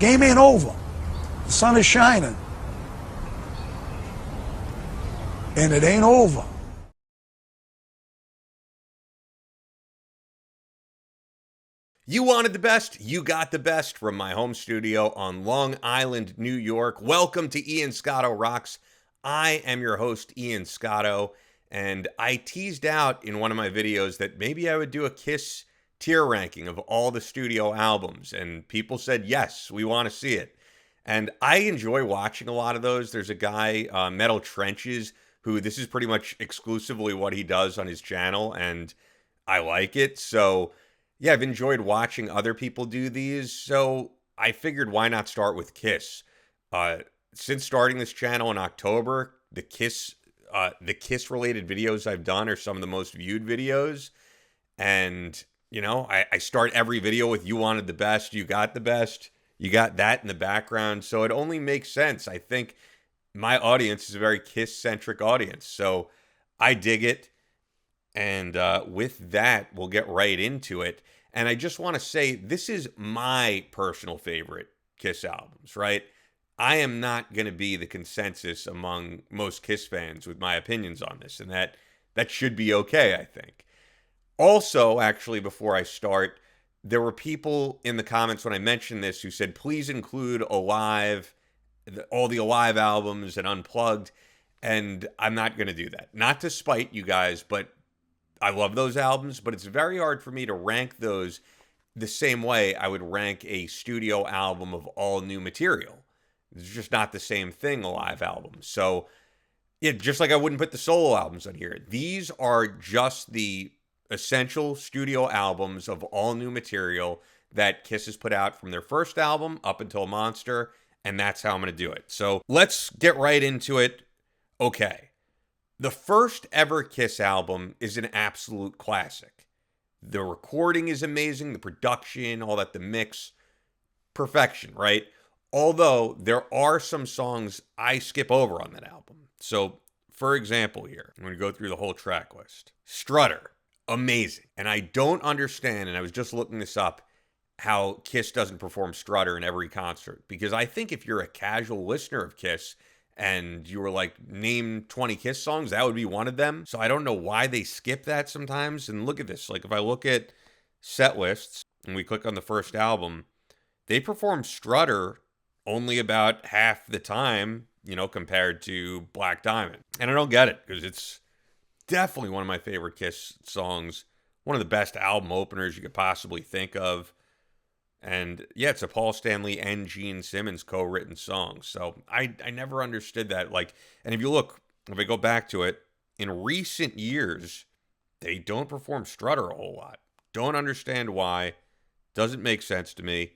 Game ain't over. The sun is shining. And it ain't over. You wanted the best, you got the best from my home studio on Long Island, New York. Welcome to Ian Scotto Rocks. I am your host, Ian Scotto, and I teased out in one of my videos that maybe I would do a Kiss tier ranking of all the studio albums, and people said, yes, we want to see it. And I enjoy watching a lot of those. There's a guy, Metal Trenches, who this is pretty much exclusively what he does on his channel, and I like it. So yeah, I've enjoyed watching other people do these, so I figured why not start with Kiss. Since starting this channel in October, the Kiss related videos I've done are some of the most viewed videos. And, you know, I start every video with "You wanted the best, you got the best, you got that" in the background. So it only makes sense. I think my audience is a very Kiss-centric audience, so I dig it. And with that, we'll get right into it. And I just want to say, this is my personal favorite Kiss albums, right? I am not going to be the consensus among most Kiss fans with my opinions on this, and that should be okay, I think. Also, actually, before I start, there were people in the comments when I mentioned this who said, please include Alive, all the Alive albums and Unplugged, and I'm not going to do that. Not to spite you guys, but I love those albums, but it's very hard for me to rank those the same way I would rank a studio album of all new material. It's just not the same thing, a live album. So, yeah, just like I wouldn't put the solo albums on here. These are just the essential studio albums of all new material that Kiss has put out from their first album up until Monster, and that's how I'm going to do it. So let's get right into it. Okay. The first ever Kiss album is an absolute classic. The recording is amazing, the production, all that, the mix, perfection, right? Although there are some songs I skip over on that album. So, for example here, I'm going to go through the whole track list. Strutter, amazing. And I don't understand, and I was just looking this up, how Kiss doesn't perform Strutter in every concert. Because I think if you're a casual listener of Kiss, and you were like, name 20 Kiss songs, that would be one of them. So I don't know why they skip that sometimes. And look at this. Like, if I look at set lists and we click on the first album, they perform Strutter only about half the time, you know, compared to Black Diamond. And I don't get it, because it's definitely one of my favorite Kiss songs. One of the best album openers you could possibly think of. And yeah, it's a Paul Stanley and Gene Simmons co-written song. So I never understood that. Like, and if you look, if I go back to it, in recent years, they don't perform Strutter a whole lot. Don't understand why. Doesn't make sense to me.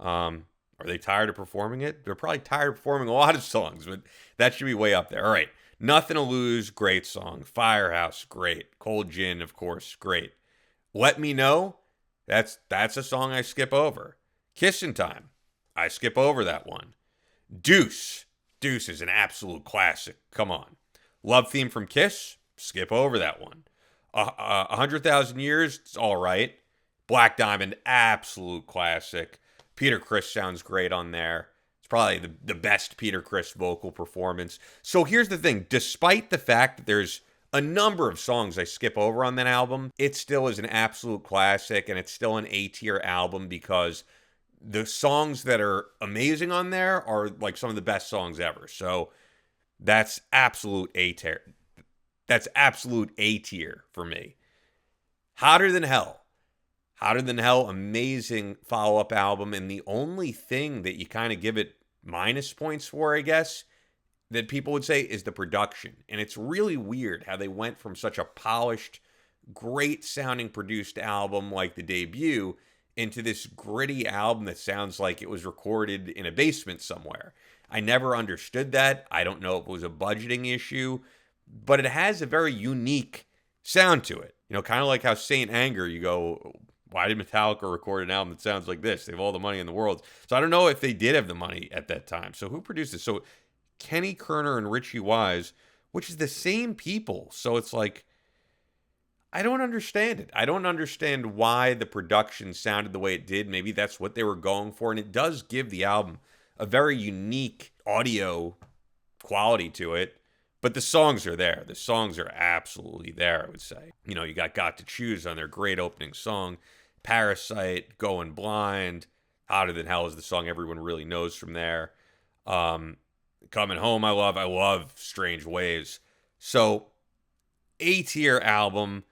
Are they tired of performing it? They're probably tired of performing a lot of songs, but that should be way up there. All right. Nothing to Lose, great song. Firehouse, great. Cold Gin, of course, great. Let Me Know. That's a song I skip over. Kissin' Time, I skip over that one. Deuce is an absolute classic. Come on. Love Theme from Kiss, skip over that one. 100,000 Years, it's all right. Black Diamond, absolute classic. Peter Criss sounds great on there. It's probably the best Peter Criss vocal performance. So here's the thing. Despite the fact that there's a number of songs I skip over on that album, it still is an absolute classic, and it's still an A-tier album because the songs that are amazing on there are like some of the best songs ever. So that's absolute A-tier. That's absolute A-tier for me. Hotter Than Hell. Hotter Than Hell, amazing follow-up album, and the only thing that you kind of give it minus points for, I guess, that people would say is the production. And it's really weird how they went from such a polished, great sounding produced album like the debut into this gritty album that sounds like it was recorded in a basement somewhere. I never understood that. I don't know if it was a budgeting issue, but it has a very unique sound to it. You know, kind of like how Saint Anger, you go, why did Metallica record an album that sounds like this? They have all the money in the world. So I don't know if they did have the money at that time. So who produced it? So Kenny Kerner and Richie Wise, which is the same people. So it's like, I don't understand it. I don't understand why the production sounded the way it did. Maybe that's what they were going for. And it does give the album a very unique audio quality to it. But the songs are there. The songs are absolutely there, I would say. You know, you got to Choose on their great opening song. Parasite, Going Blind. Hotter Than Hell is the song everyone really knows from there. Coming Home, I love. I love Strange Ways. So, A-tier album,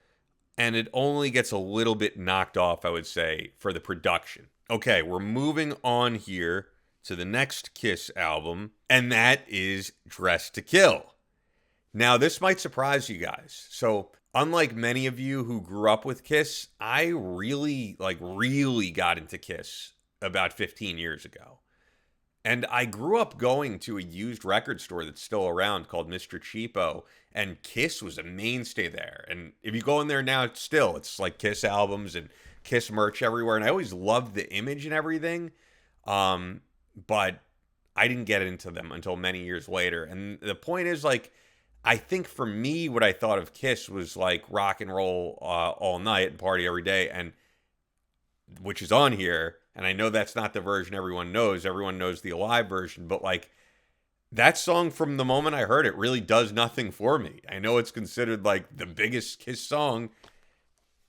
and it only gets a little bit knocked off, I would say, for the production. Okay, we're moving on here to the next Kiss album, and that is Dressed to Kill. Now, this might surprise you guys. So, unlike many of you who grew up with Kiss, I really got into Kiss about 15 years ago. And I grew up going to a used record store that's still around called Mr. Cheapo, and Kiss was a mainstay there. And if you go in there now, it's like Kiss albums and Kiss merch everywhere. And I always loved the image and everything, but I didn't get into them until many years later. And the point is, like, I think for me, what I thought of Kiss was like rock and roll all night and party every day, and which is on here. And I know that's not the version everyone knows. Everyone knows the Alive version. But, like, that song from the moment I heard it really does nothing for me. I know it's considered, like, the biggest Kiss song.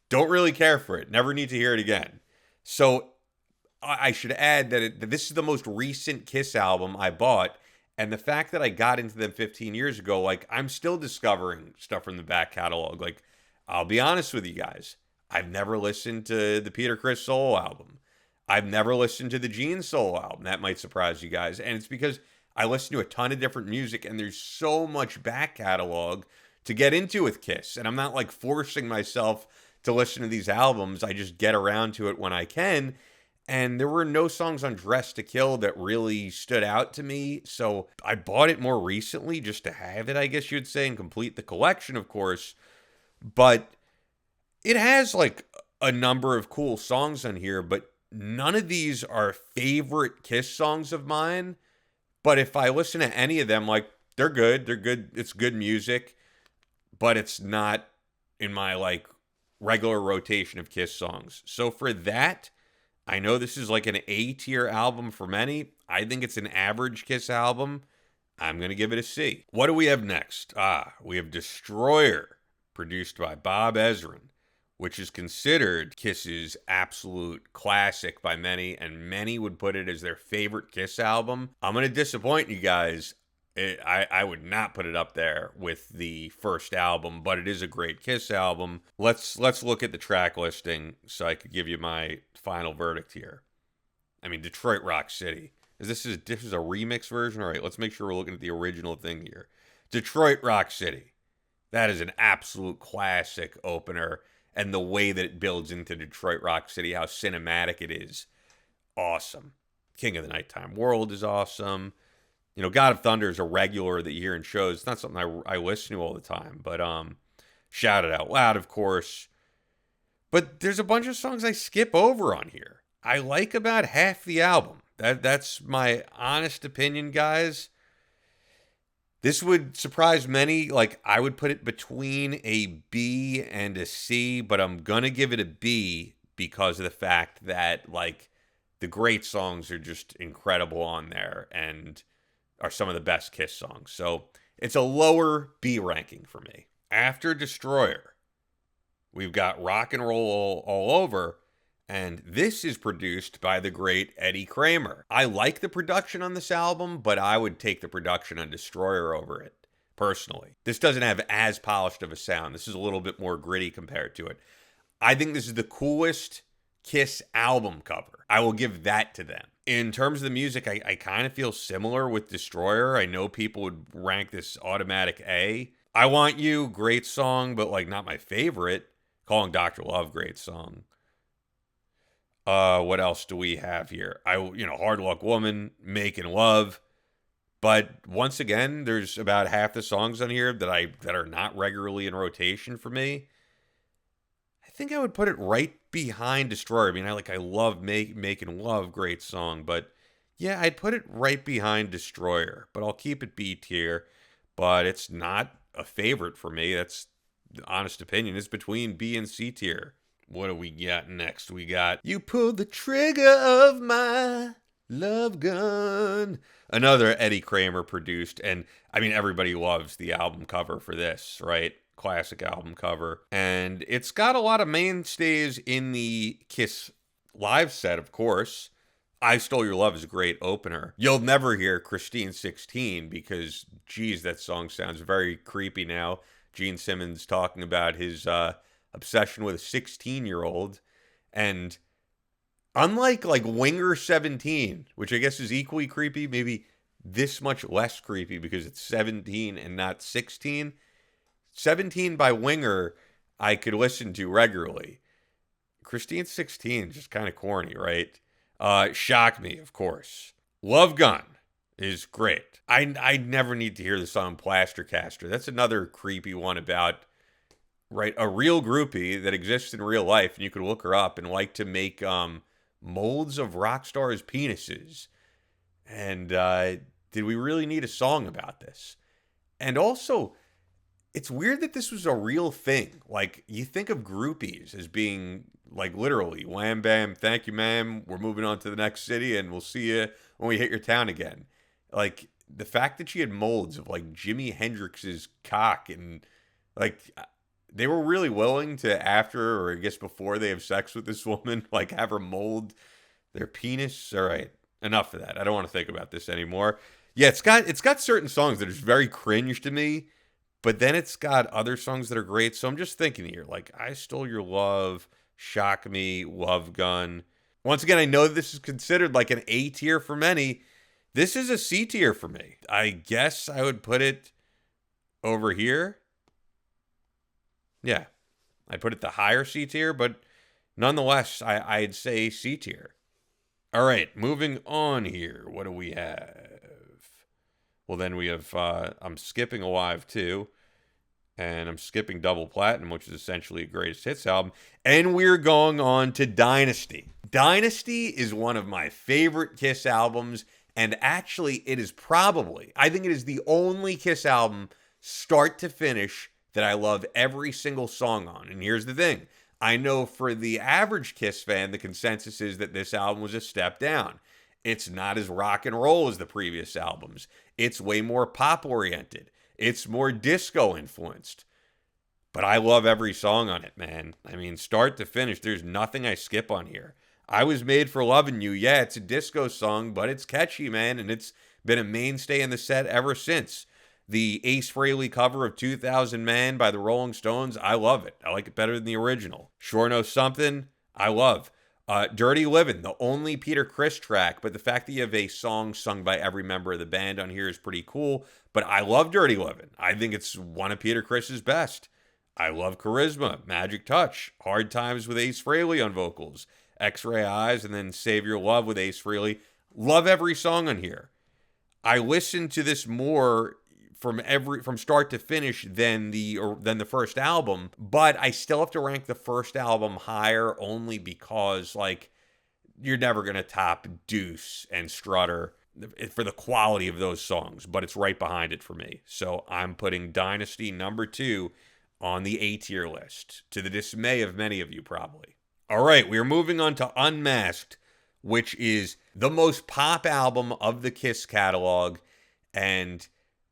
Don't really care for it. Never need to hear it again. So, I should add that this is the most recent Kiss album I bought. And the fact that I got into them 15 years ago, like, I'm still discovering stuff from the back catalog. Like, I'll be honest with you guys. I've never listened to the Peter Criss solo album. I've never listened to the Gene solo album. That might surprise you guys. And it's because I listen to a ton of different music, and there's so much back catalog to get into with Kiss. And I'm not, like, forcing myself to listen to these albums. I just get around to it when I can. And there were no songs on Dressed to Kill that really stood out to me. So I bought it more recently just to have it, I guess you'd say, and complete the collection, of course. But it has, like, a number of cool songs on here, but none of these are favorite Kiss songs of mine. But if I listen to any of them, like, they're good. They're good. It's good music, but it's not in my, like, regular rotation of Kiss songs. So for that, I know this is like an A-tier album for many. I think it's an average Kiss album. I'm going to give it a C. What do we have next? We have Destroyer, produced by Bob Ezrin, which is considered Kiss's absolute classic by many, and many would put it as their favorite Kiss album. I'm going to disappoint you guys. I would not put it up there with the first album, but it is a great Kiss album. Let's look at the track listing so I could give you my final verdict here. I mean, Detroit Rock City. This is a remix version? All right, let's make sure we're looking at the original thing here. Detroit Rock City. That is an absolute classic opener. And the way that it builds into Detroit Rock City, how cinematic it is, awesome. King of the Nighttime World is awesome. You know, God of Thunder is a regular that you hear in shows. It's not something I listen to all the time, but Shout It Out Loud, of course. But there's a bunch of songs I skip over on here. I like about half the album. That's my honest opinion, guys. This would surprise many. Like, I would put it between a B and a C, but I'm going to give it a B because of the fact that, like, the great songs are just incredible on there and are some of the best Kiss songs. So it's a lower B ranking for me. After Destroyer, we've got Rock and Roll All Over, and this is produced by the great Eddie Kramer. I like the production on this album, but I would take the production on Destroyer over it, personally. This doesn't have as polished of a sound. This is a little bit more gritty compared to it. I think this is the coolest Kiss album cover. I will give that to them. In terms of the music, I kind of feel similar with Destroyer. I know people would rank this automatic A. I Want You, great song, but, like, not my favorite. Calling Dr. Love, great song. What else do we have here? Hard Luck Woman, Making Love. But once again, there's about half the songs on here that are not regularly in rotation for me. I think I would put it right behind Destroyer. I mean, I love Making Love, great song, but yeah, I'd put it right behind Destroyer. But I'll keep it B tier. But it's not a favorite for me. That's honest opinion, is between B and C tier. What do we got next? We got You Pulled the Trigger of My Love Gun. Another Eddie Kramer produced, and I mean, everybody loves the album cover for this, right? Classic album cover. And it's got a lot of mainstays in the Kiss live set, of course. I Stole Your Love is a great opener. You'll never hear Christine 16 because, geez, that song sounds very creepy now. Gene Simmons talking about his obsession with a 16-year-old. And unlike like Winger 17, which I guess is equally creepy, maybe this much less creepy because it's 17 and not 16. 17 by Winger, I could listen to regularly. Christine 16, just kind of corny, right? Shock Me, of course. Love Gun is great. I never need to hear the song Plastercaster. That's another creepy one about, right, a real groupie that exists in real life, and you could look her up and like to make molds of rock stars' penises. And did we really need a song about this? And also, it's weird that this was a real thing. Like, you think of groupies as being, like, literally, wham, bam, thank you, ma'am, we're moving on to the next city, and we'll see you when we hit your town again. Like, the fact that she had molds of, like, Jimi Hendrix's cock, and, like, they were really willing to, after, or I guess before they have sex with this woman, like, have her mold their penis. All right, enough of that. I don't want to think about this anymore. Yeah, it's got certain songs that are just very cringe to me, but then it's got other songs that are great. So I'm just thinking here, like, I Stole Your Love, Shock Me, Love Gun. Once again, I know this is considered like an A tier for many. This is a C tier for me. I guess I would put it over here. Yeah, I'd put it the higher C tier, but nonetheless, I'd say C tier. All right, moving on here. What do we have? Well, then we have, I'm skipping Alive 2. And I'm skipping Double Platinum, which is essentially a greatest hits album. And we're going on to Dynasty. Dynasty is one of my favorite Kiss albums. And actually, it is probably, I think it is the only Kiss album, start to finish, that I love every single song on. And here's the thing. I know for the average Kiss fan, the consensus is that this album was a step down. It's not as rock and roll as the previous albums. It's way more pop-oriented. It's more disco influenced. But I love every song on it, man. I mean, start to finish, there's nothing I skip on here. I Was Made for Loving You. Yeah, it's a disco song, but it's catchy, man, and it's been a mainstay in the set ever since. The Ace Frehley cover of 2000 Man by the Rolling Stones, I love it. I like it better than the original. Sure Know Something, I love. Dirty Livin', the only Peter Criss track, but the fact that you have a song sung by every member of the band on here is pretty cool. But I love Dirty Livin'. I think it's one of Peter Criss's best. I love Charisma, Magic Touch, Hard Times with Ace Frehley on vocals, X-Ray Eyes, and then Save Your Love with Ace Frehley. Love every song on here. I listen to this more from start to finish than the first album, but I still have to rank the first album higher only because, like, you're never going to top Deuce and Strutter for the quality of those songs, but it's right behind it for me. So I'm putting Dynasty number 2 on the A tier list, to the dismay of many of you probably. All right, we are moving on to Unmasked, which is the most pop album of the Kiss catalog. And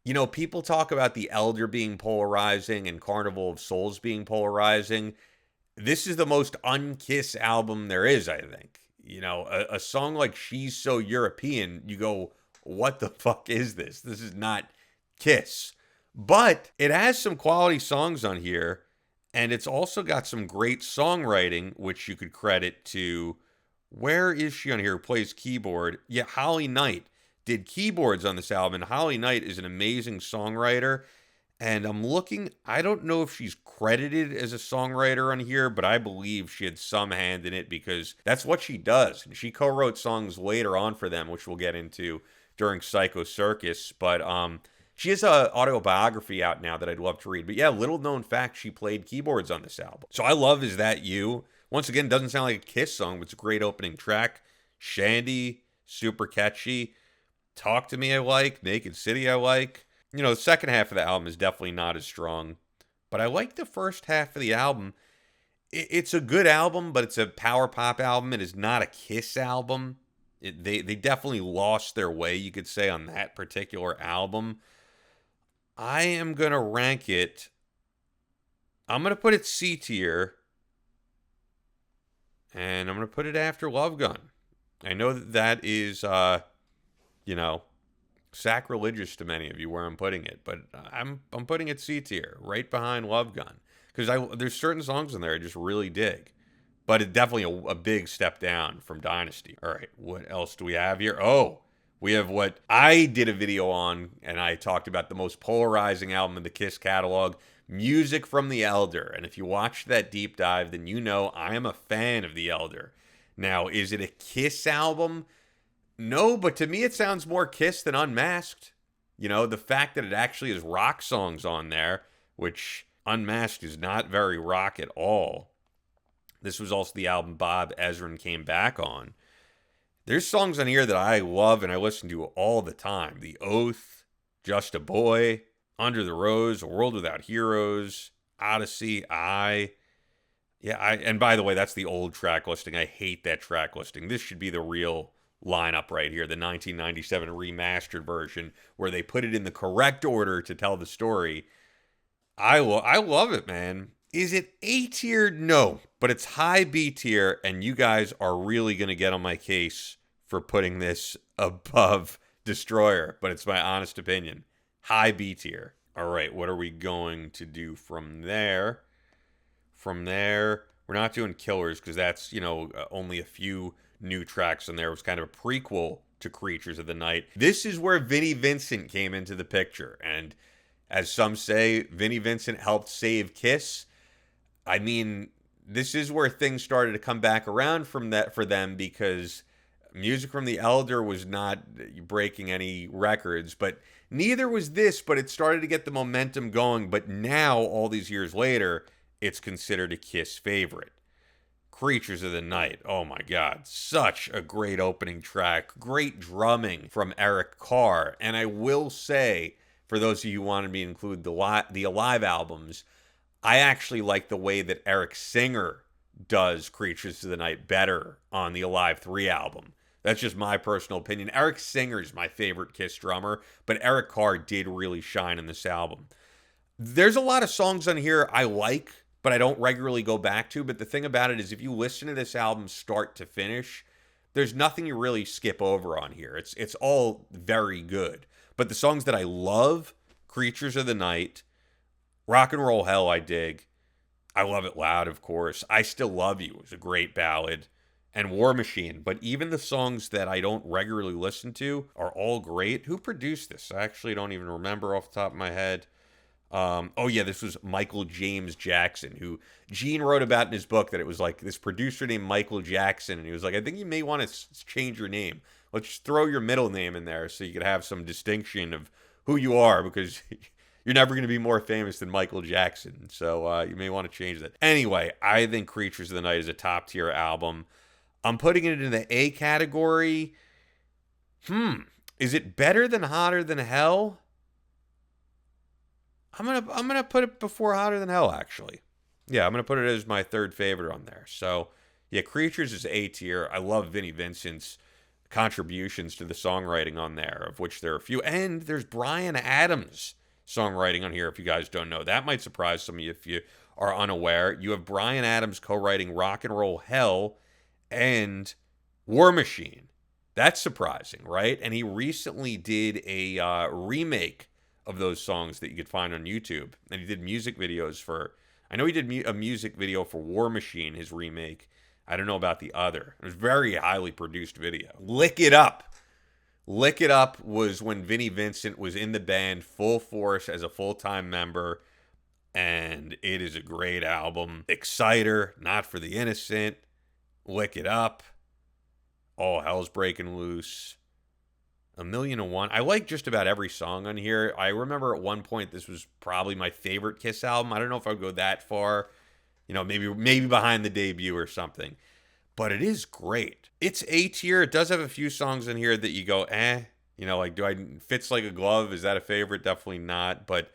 you know, people talk about The Elder being polarizing and Carnival of Souls being polarizing. This is the most un-Kiss album there is, I think. You know, a song like She's So European, you go, what the fuck is this? This is not Kiss. But it has some quality songs on here, and it's also got some great songwriting, which you could credit to, where is she on here who plays keyboard? Yeah, Holly Knight did keyboards on this album, and Holly Knight is an amazing songwriter. And I'm looking, I don't know if she's credited as a songwriter on here, but I believe she had some hand in it because that's what she does. And she co-wrote songs later on for them, which we'll get into during Psycho Circus. But she has an autobiography out now that I'd love to read. But yeah, little known fact, she played keyboards on this album. So I love Is That You? Once again, doesn't sound like a Kiss song, but it's a great opening track. Shandy, super catchy. Talk to Me I like. Naked City I like. You know, the second half of the album is definitely not as strong. but I like the first half of the album. It's a good album, but it's a power pop album. It is not a Kiss album. They definitely lost their way, you could say, on that particular album. I am going to rank it. I'm going to put it C tier. And I'm going to put it after Love Gun. I know that is, sacrilegious to many of you where I'm putting it. But I'm putting it C tier, right behind Love Gun. Because there's certain songs in there I just really dig. But it's definitely a big step down from Dynasty. All right, what else do we have here? Oh, we have what I did a video on, and I talked about the most polarizing album in the Kiss catalog, Music from the Elder. And if you watched that deep dive, then you know I am a fan of the Elder. Now, is it a Kiss album? No, but to me it sounds more Kiss than Unmasked. You know, the fact that it actually has rock songs on there, which Unmasked is not very rock at all. This was also the album Bob Ezrin came back on. There's songs on here that I love and I listen to all the time. The Oath, Just a Boy, Under the Rose, A World Without Heroes, Odyssey, and by the way, that's the old track listing. I hate that track listing. This should be the real lineup right here, the 1997 remastered version, where they put it in the correct order to tell the story. I love it, man. Is it A tier? No, but it's high B tier, and you guys are really going to get on my case for putting this above Destroyer, but it's my honest opinion. High B tier. All right, what are we going to do from there? From there, we're not doing Killers because that's, only a few new tracks in there. It was kind of a prequel to Creatures of the Night. This is where Vinnie Vincent came into the picture, and as some say, Vinnie Vincent helped save Kiss. I mean, this is where things started to come back around for them, because Music from the Elder was not breaking any records, but neither was this, but it started to get the momentum going. But now, all these years later, it's considered a Kiss favorite. Creatures of the Night, oh my God, such a great opening track. Great drumming from Eric Carr. And I will say, for those of you who wanted me to include the Alive albums, I actually like the way that Eric Singer does Creatures of the Night better on the Alive 3 album. That's just my personal opinion. Eric Singer is my favorite Kiss drummer, but Eric Carr did really shine in this album. There's a lot of songs on here I like, but I don't regularly go back to. But the thing about it is, if you listen to this album start to finish, there's nothing you really skip over on here. It's all very good. But the songs that I love, Creatures of the Night, Rock and Roll Hell, I dig. I Love It Loud, of course. I Still Love You is a great ballad. And War Machine. But even the songs that I don't regularly listen to are all great. Who produced this? I actually don't even remember off the top of my head. This was Michael James Jackson, who Gene wrote about in his book, that it was like this producer named Michael Jackson. And he was like, I think you may want to change your name. Let's throw your middle name in there so you could have some distinction of who you are, because you're never going to be more famous than Michael Jackson. So you may want to change that. Anyway, I think Creatures of the Night is a top tier album. I'm putting it in the A category. Is it better than Hotter Than Hell? I'm gonna put it before Hotter Than Hell, actually. Yeah, I'm gonna put it as my third favorite on there. So yeah, Creatures is A tier. I love Vinnie Vincent's contributions to the songwriting on there, of which there are a few. And there's Bryan Adams songwriting on here, if you guys don't know. That might surprise some of you if you are unaware. You have Bryan Adams co-writing Rock and Roll Hell and War Machine. That's surprising, right? And he recently did a remake of those songs that you could find on YouTube. And he did music videos for, I know he did a music video for War Machine, his remake. I don't know about the other. It was a very highly produced video. Lick It Up. Lick It Up was when Vinnie Vincent was in the band full force as a full-time member. And it is a great album. Exciter, Not for the Innocent, Lick It Up, All Hell's Breaking Loose, A Million and One. I like just about every song on here. I remember at one point this was probably my favorite Kiss album. I don't know if I would go that far. Maybe behind the debut or something. But it is great. It's A tier. It does have a few songs in here that you go, Fits Like a Glove. Is that a favorite? Definitely not. But,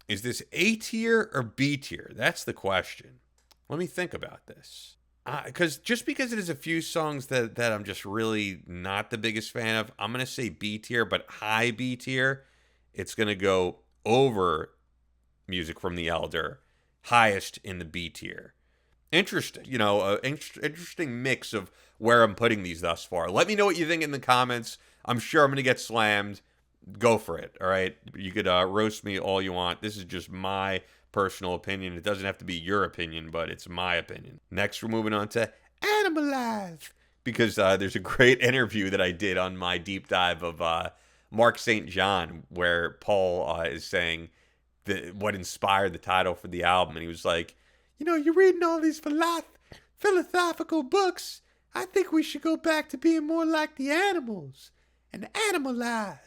Is this A tier or B tier? That's the question. Let me think about this. Because just because it is a few songs that I'm just really not the biggest fan of, I'm going to say B tier, but high B tier. It's going to go over Music from the Elder, highest in the B tier. Interesting. Interesting mix of where I'm putting these thus far. Let me know what you think in the comments. I'm sure I'm going to get slammed. Go for it, all right? You could roast me all you want. This is just my personal opinion. It doesn't have to be your opinion, but it's my opinion. Next, we're moving on to Animalize, because there's a great interview that I did on my deep dive of Mark St. John, where Paul is saying what inspired the title for the album. And he was like, you're reading all these philosophical books. I think we should go back to being more like the animals and animalize.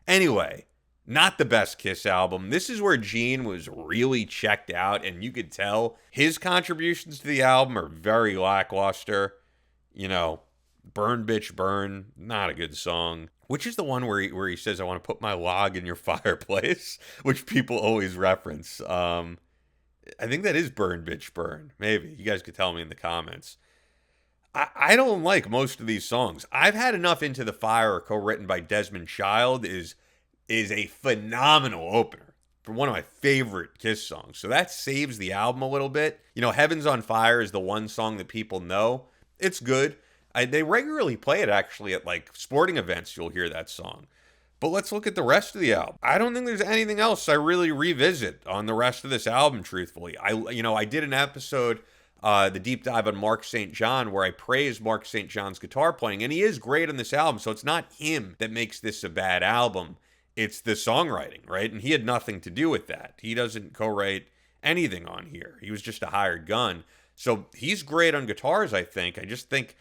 Anyway, not the best Kiss album. This is where Gene was really checked out, and you could tell his contributions to the album are very lackluster. Burn Bitch Burn, not a good song. Which is the one where he says, I want to put my log in your fireplace, which people always reference. I think that is Burn Bitch Burn. Maybe. You guys could tell me in the comments. I don't like most of these songs. I've Had Enough Into the Fire, co-written by Desmond Child, is a phenomenal opener for one of my favorite Kiss songs. So that saves the album a little bit. Heaven's on Fire is the one song that people know. It's good. They regularly play it, actually, at like sporting events. You'll hear that song. But let's look at the rest of the album. I don't think there's anything else I really revisit on the rest of this album, truthfully. I did an episode, the deep dive on Mark St. John, where I praised Mark St. John's guitar playing, and he is great on this album, so it's not him that makes this a bad album. It's the songwriting, right? And he had nothing to do with that. He doesn't co-write anything on here. He was just a hired gun. So he's great on guitars, I think. I just think,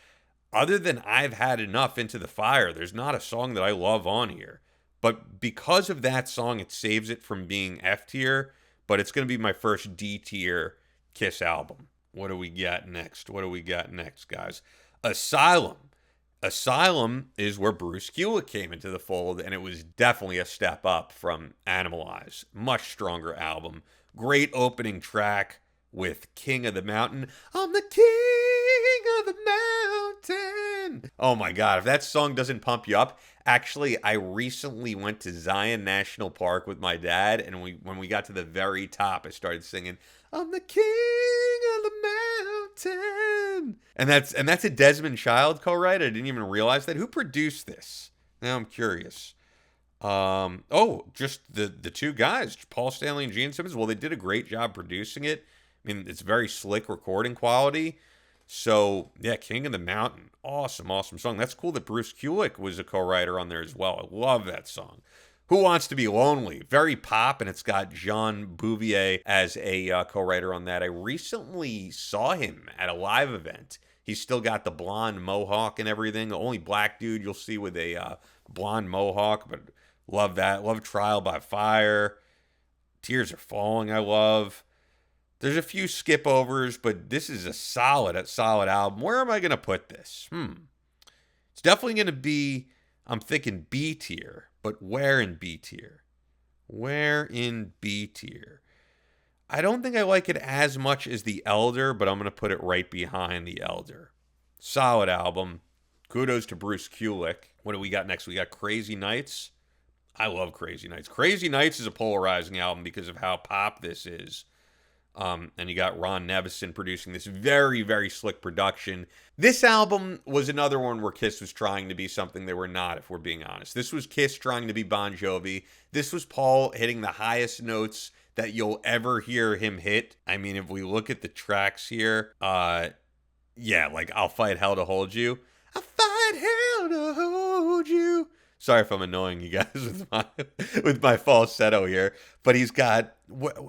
other than I've Had Enough Into the Fire, there's not a song that I love on here. But because of that song, it saves it from being F tier, but it's going to be my first D tier Kiss album. What do we got next? Guys? Asylum. Asylum is where Bruce Kulick came into the fold, and it was definitely a step up from Animalize. Much stronger album. Great opening track with King of the Mountain. I'm the King of the Mountain. Oh my God, if that song doesn't pump you up. Actually, I recently went to Zion National Park with my dad, and when we got to the very top, I started singing, I'm the King of the Mountain. And that's a Desmond Child co-write. I didn't even realize that. Who produced this? Now I'm curious. Just the two guys, Paul Stanley and Gene Simmons. Well, they did a great job producing it. I mean, it's very slick recording quality. So, yeah, King of the Mountain. Awesome, awesome song. That's cool that Bruce Kulick was a co-writer on there as well. I love that song. Who Wants to Be Lonely? Very pop, and it's got Jean Bouvier as a co-writer on that. I recently saw him at a live event. He's still got the blonde mohawk and everything. The only black dude you'll see with a blonde mohawk, but love that. Love Trial by Fire. Tears Are Falling, I love. There's a few skip overs, but this is a solid album. Where am I going to put this? It's definitely going to be, I'm thinking B tier, but where in B tier? Where in B tier? I don't think I like it as much as The Elder, but I'm going to put it right behind The Elder. Solid album. Kudos to Bruce Kulick. What do we got next? We got Crazy Nights. I love Crazy Nights. Crazy Nights is a polarizing album because of how pop this is. And you got Ron Nevison producing this very, very slick production. This album was another one where Kiss was trying to be something they were not, if we're being honest. This was Kiss trying to be Bon Jovi. This was Paul hitting the highest notes that you'll ever hear him hit. I mean, if we look at the tracks here, like I'll Fight Hell to Hold You. I'll fight hell to hold you. Sorry if I'm annoying you guys with my falsetto here, but he's got,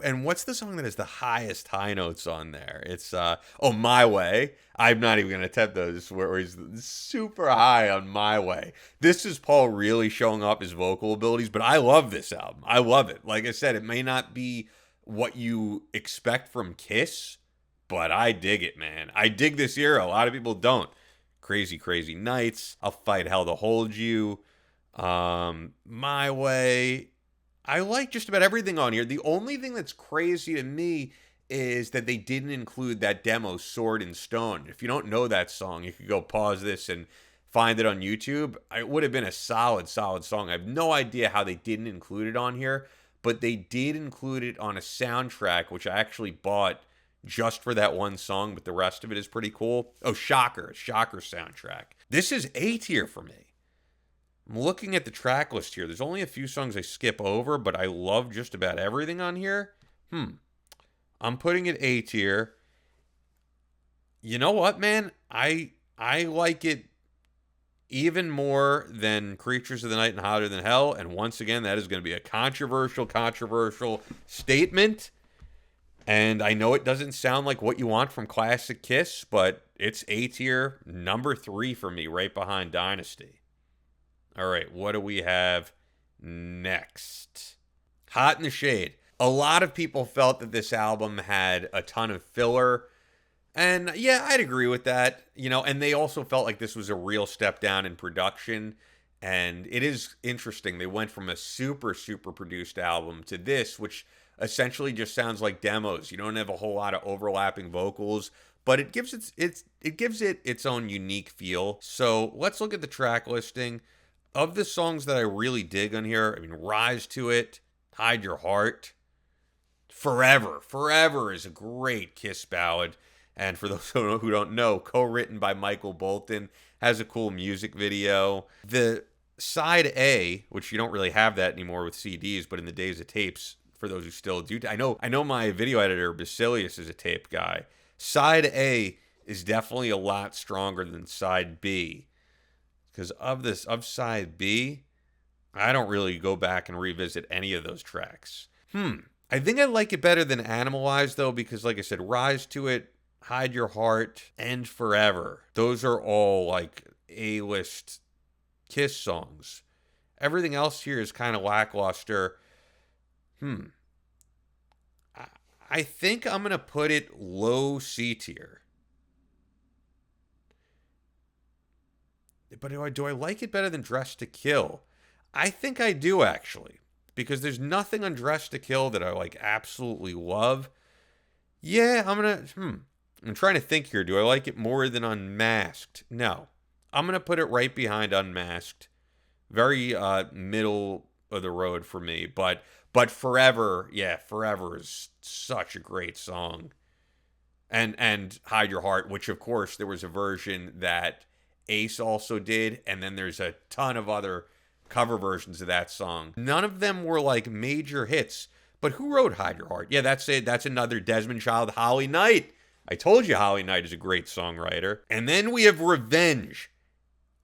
and what's the song that has the highest high notes on there? It's My Way. I'm not even gonna attempt those where he's super high on My Way. This is Paul really showing off his vocal abilities, but I love this album. I love it. Like I said, it may not be what you expect from Kiss, but I dig it, man. I dig this era. A lot of people don't. Crazy, Crazy Nights. I'll Fight Hell to Hold You. My Way. I like just about everything on here. The only thing that's crazy to me is that they didn't include that demo, Sword and Stone. If you don't know that song, you could go pause this and find it on YouTube. It would have been a solid song. I have no idea how they didn't include it on here, but they did include it on a soundtrack, which I actually bought just for that one song, but the rest of it is pretty cool. Oh, Shocker soundtrack. This is A tier for me. I'm looking at the track list here. There's only a few songs I skip over, but I love just about everything on here. I'm putting it A tier. You know what, man? I like it even more than Creatures of the Night and Hotter Than Hell. And once again, that is going to be a controversial statement. And I know it doesn't sound like what you want from classic Kiss, but it's A tier, number 3 for me, right behind Dynasty. All right, what do we have next? Hot in the Shade. A lot of people felt that this album had a ton of filler. And yeah, I'd agree with that. And they also felt like this was a real step down in production. And it is interesting. They went from a super produced album to this, which essentially just sounds like demos. You don't have a whole lot of overlapping vocals, but it gives it its own unique feel. So let's look at the track listing. Of the songs that I really dig on here, I mean, Rise to It, Hide Your Heart, Forever is a great Kiss ballad. And for those who don't know, co-written by Michael Bolton, has a cool music video. The side A, which you don't really have that anymore with CDs, but in the days of tapes, for those who still do, I know my video editor Basilius is a tape guy. Side A is definitely a lot stronger than side B, because of side B, I don't really go back and revisit any of those tracks. I think I like it better than Animalize, though, because like I said, Rise to It, Hide Your Heart, and Forever, those are all like A-list Kiss songs. Everything else here is kind of lackluster. I think I'm going to put it low C tier. But do I like it better than Dress to Kill? I think I do, actually. Because there's nothing on Dress to Kill that I like absolutely love. Yeah, I'm trying to think here. Do I like it more than Unmasked? No. I'm going to put it right behind Unmasked. Very middle of the road for me. But Forever is such a great song. And Hide Your Heart, which of course there was a version that Ace also did, and then there's a ton of other cover versions of that song. None of them were like major hits. But who wrote Hide Your Heart? Yeah, that's it. That's another Desmond Child, Holly Knight. I told you Holly Knight is a great songwriter. And then we have Revenge.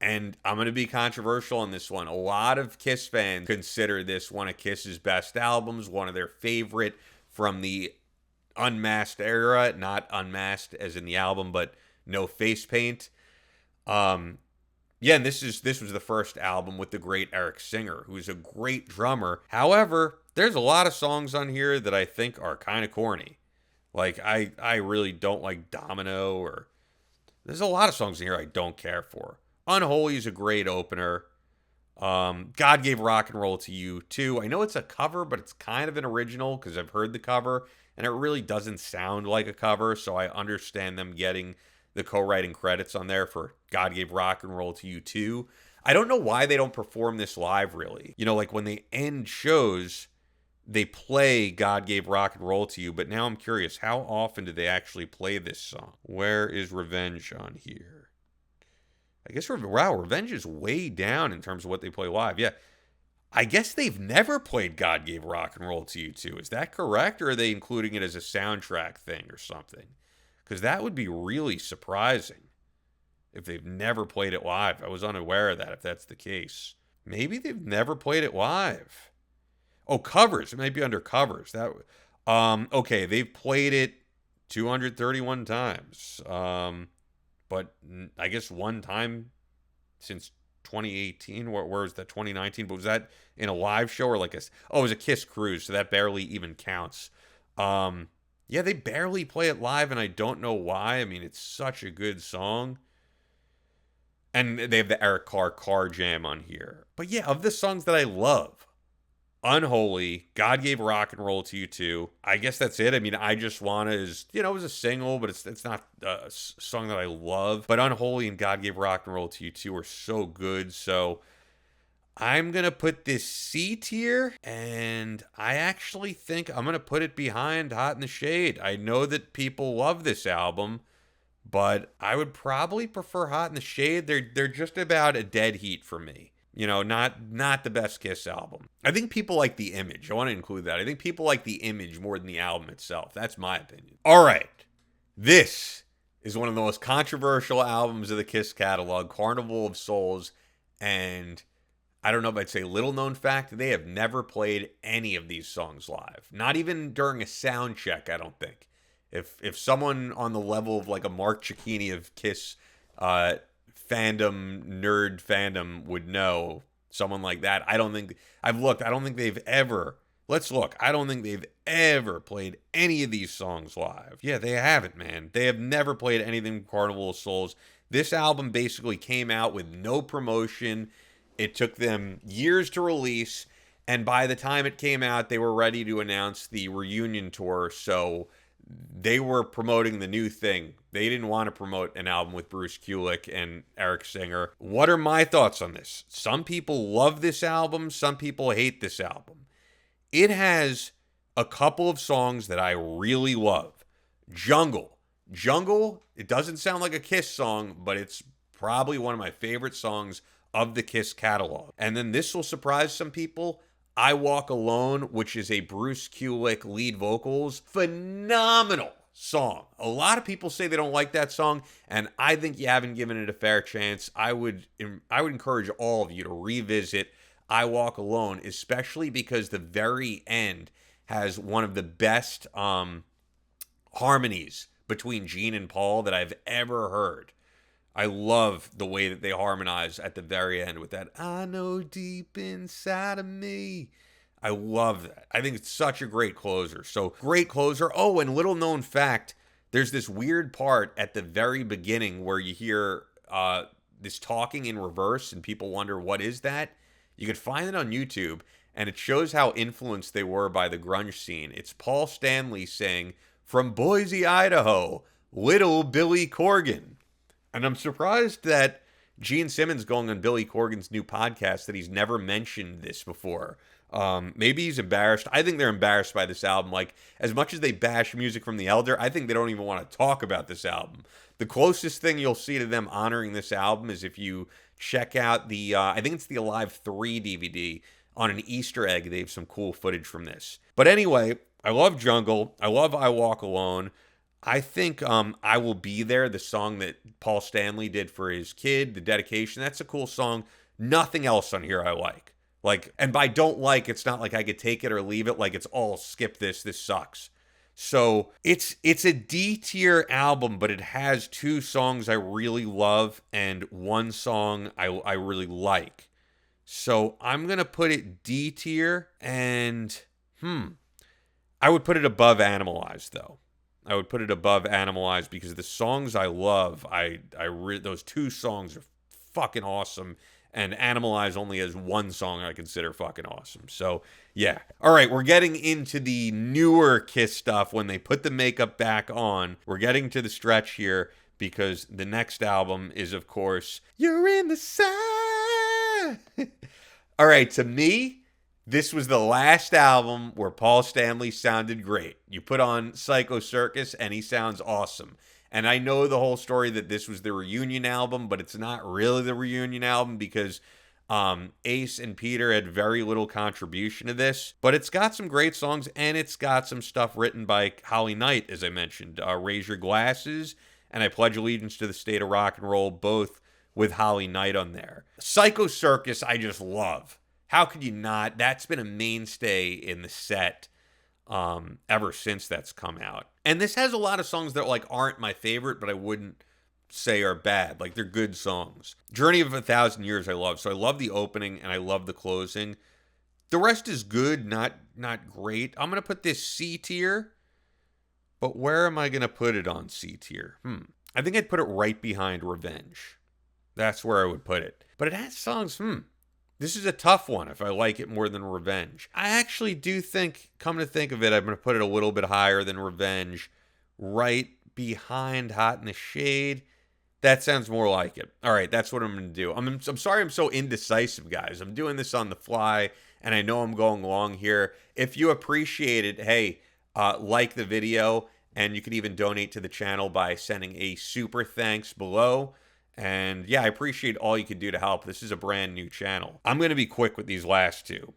And I'm going to be controversial on this one. A lot of Kiss fans consider this one of Kiss's best albums, one of their favorite from the Unmasked era. Not Unmasked as in the album, but no face paint. And this was the first album with the great Eric Singer, who's a great drummer. However, there's a lot of songs on here that I think are kind of corny. Like, I really don't like Domino, or there's a lot of songs in here I don't care for. Unholy is a great opener. God Gave Rock and Roll to You, too. I know it's a cover, but it's kind of an original because I've heard the cover, and it really doesn't sound like a cover, so I understand them getting the co-writing credits on there for God Gave Rock and Roll to You, too. I don't know why they don't perform this live, really. Like when they end shows, they play God Gave Rock and Roll to You, but now I'm curious, how often do they actually play this song? Where is Revenge on here? I guess, Revenge is way down in terms of what they play live. Yeah, I guess they've never played God Gave Rock and Roll to You too. Is that correct, or are they including it as a soundtrack thing or something? Because that would be really surprising if they've never played it live. I was unaware of that, if that's the case. Maybe they've never played it live. Oh, covers. It might be under covers. Okay, they've played it 231 times. But I guess one time since 2018. Where was that? 2019. But was that in a live show or it was a Kiss cruise, so that barely even counts. Yeah, they barely play it live, and I don't know why. I mean, it's such a good song. And they have the Eric Carr Car Jam on here. But yeah, of the songs that I love, Unholy, God Gave Rock and Roll to You Too. I guess that's it. I mean, I Just Wanna is, it was a single, but it's not a song that I love. But Unholy and God Gave Rock and Roll to You Too are so good. So I'm going to put this C tier, and I actually think I'm going to put it behind Hot in the Shade. I know that people love this album, but I would probably prefer Hot in the Shade. They're just about a dead heat for me. Not the best Kiss album. I think people like the image. I want to include that. I think people like the image more than the album itself. That's my opinion. All right. This is one of the most controversial albums of the Kiss catalog, Carnival of Souls, and I don't know if I'd say little known fact, they have never played any of these songs live. Not even during a sound check, I don't think. If someone on the level of like a Mark Cicchini of Kiss nerd fandom would know, someone like that, I don't think they've ever, I don't think they've ever played any of these songs live. Yeah, they haven't, man. They have never played anything from Carnival of Souls. This album basically came out with no promotion. It took them years to release, and by the time it came out, they were ready to announce the reunion tour, so they were promoting the new thing. They didn't want to promote an album with Bruce Kulick and Eric Singer. What are my thoughts on this? Some people love this album. Some people hate this album. It has a couple of songs that I really love. Jungle, it doesn't sound like a Kiss song, but it's probably one of my favorite songs of the Kiss catalog. And then this will surprise some people. I Walk Alone, which is a Bruce Kulick lead vocals. Phenomenal song. A lot of people say they don't like that song, and I think you haven't given it a fair chance. I would encourage all of you to revisit I Walk Alone, especially because the very end has one of the best harmonies between Gene and Paul that I've ever heard. I love the way that they harmonize at the very end with that, I know deep inside of me. I love that. I think it's such a great closer. So, great closer. Oh, and little known fact, there's this weird part at the very beginning where you hear this talking in reverse and people wonder, what is that? You could find it on YouTube, and it shows how influenced they were by the grunge scene. It's Paul Stanley saying, from Boise, Idaho, little Billy Corgan. And I'm surprised that Gene Simmons going on Billy Corgan's new podcast that he's never mentioned this before. Maybe he's embarrassed. I think they're embarrassed by this album. Like, as much as they bash music from the Elder, I think they don't even want to talk about this album. The closest thing you'll see to them honoring this album is if you check out the, I think it's the Alive 3 DVD. On an Easter egg, they have some cool footage from this. But anyway, I love Jungle. I love I Walk Alone. I think I Will Be There, the song that Paul Stanley did for his kid, the dedication, that's a cool song. Nothing else on here I like. And by don't like, it's not like I could take it or leave it. Like, it's all skip this sucks. So it's a D tier album, but it has two songs I really love and one song I really like. So I'm going to put it D tier, and I would put it above Animalize, though. I would put it above Animalize because the songs I love, those two songs are fucking awesome, and Animalize only has one song I consider fucking awesome. So, yeah. All right, we're getting into the newer Kiss stuff when they put the makeup back on. We're getting to the stretch here because the next album is, of course, You're in the Sun. All right, to me, this was the last album where Paul Stanley sounded great. You put on Psycho Circus and he sounds awesome. And I know the whole story that this was the reunion album, but it's not really the reunion album because Ace and Peter had very little contribution to this. But it's got some great songs, and it's got some stuff written by Holly Knight, as I mentioned. Raise Your Glasses and I Pledge Allegiance to the State of Rock and Roll, both with Holly Knight on there. Psycho Circus I just love. How could you not? That's been a mainstay in the set ever since that's come out. And this has a lot of songs that aren't my favorite, but I wouldn't say are bad. They're good songs. Journey of a Thousand Years I love. So I love the opening and I love the closing. The rest is good, not great. I'm going to put this C tier. But where am I going to put it on C tier? I think I'd put it right behind Revenge. That's where I would put it. But it has songs, This is a tough one if I like it more than Revenge. I actually do think, come to think of it, I'm going to put it a little bit higher than Revenge, right behind Hot in the Shade. That sounds more like it. All right, that's what I'm going to do. I'm sorry I'm so indecisive, guys. I'm doing this on the fly, and I know I'm going long here. If you appreciate it, hey, like the video, and you can even donate to the channel by sending a super thanks below. And yeah, I appreciate all you can do to help. This is a brand new channel. I'm going to be quick with these last two.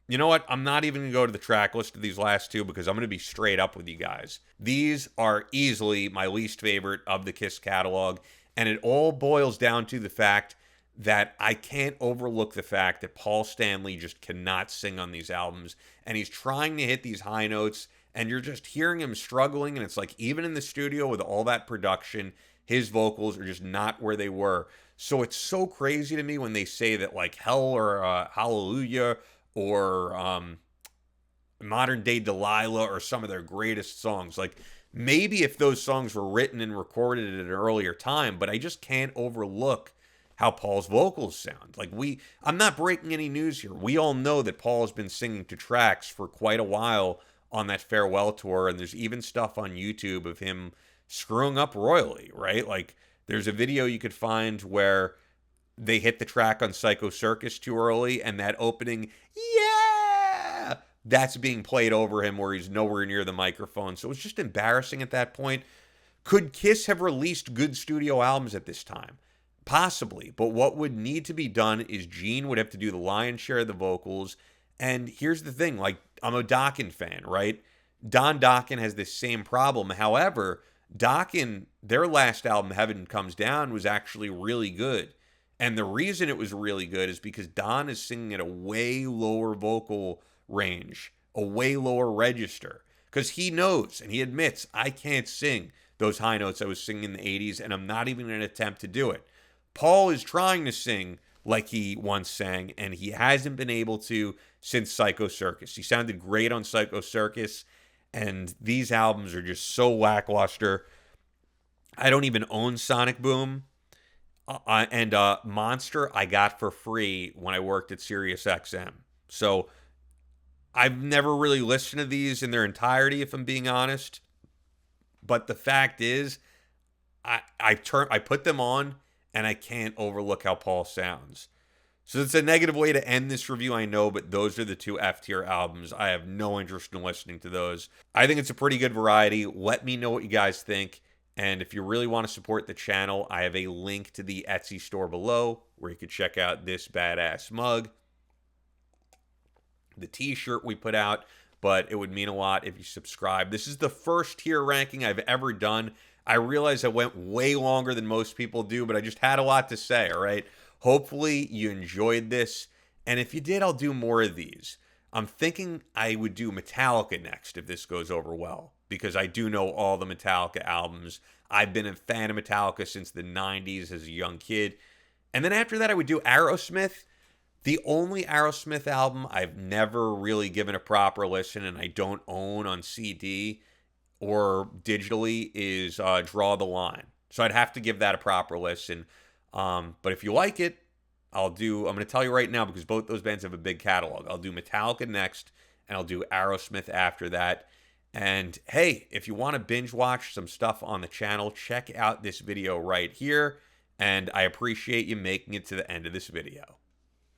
You know what? I'm not even going to go to the track list of these last two because I'm going to be straight up with you guys. These are easily my least favorite of the Kiss catalog, and it all boils down to the fact that I can't overlook the fact that Paul Stanley just cannot sing on these albums, and he's trying to hit these high notes, and you're just hearing him struggling, and it's like even in the studio with all that production, his vocals are just not where they were. So it's so crazy to me when they say that like Hell or Hallelujah or Modern Day Delilah or some of their greatest songs. Like maybe if those songs were written and recorded at an earlier time, but I just can't overlook how Paul's vocals sound. Like I'm not breaking any news here. We all know that Paul has been singing to tracks for quite a while on that farewell tour, and there's even stuff on YouTube of him screwing up royally, right? Like there's a video you could find where they hit the track on Psycho Circus too early, and that opening, yeah, that's being played over him where he's nowhere near the microphone. So it's just embarrassing at that point. Could Kiss have released good studio albums at this time? Possibly, but what would need to be done is Gene would have to do the lion's share of the vocals. And here's the thing, like I'm a Dokken fan, right? Don Dokken has this same problem. However, Dokken, their last album, Heaven Comes Down, was actually really good. And the reason it was really good is because Don is singing at a way lower vocal range, a way lower register. Because he knows and he admits, I can't sing those high notes I was singing in the 80s, and I'm not even going to attempt to do it. Paul is trying to sing like he once sang, and he hasn't been able to since Psycho Circus. He sounded great on Psycho Circus, and these albums are just so lackluster. I don't even own Sonic Boom. And Monster I got for free when I worked at SiriusXM. So I've never really listened to these in their entirety, if I'm being honest. But the fact is, I put them on, and I can't overlook how Paul sounds. So it's a negative way to end this review, I know, but those are the two F-tier albums. I have no interest in listening to those. I think it's a pretty good variety. Let me know what you guys think. And if you really want to support the channel, I have a link to the Etsy store below where you can check out this badass mug, the t-shirt we put out, but it would mean a lot if you subscribe. This is the first tier ranking I've ever done. I realize I went way longer than most people do, but I just had a lot to say, all right? Hopefully you enjoyed this, and if you did, I'll do more of these. I'm thinking I would do Metallica next if this goes over well, because I do know all the Metallica albums. I've been a fan of Metallica since the 90s as a young kid. And then after that, I would do Aerosmith. The only Aerosmith album I've never really given a proper listen and I don't own on CD or digitally is Draw the Line. So I'd have to give that a proper listen. But if you like it, I'm going to tell you right now, because both those bands have a big catalog. I'll do Metallica next, and I'll do Aerosmith after that. And hey, if you want to binge watch some stuff on the channel, check out this video right here. And I appreciate you making it to the end of this video.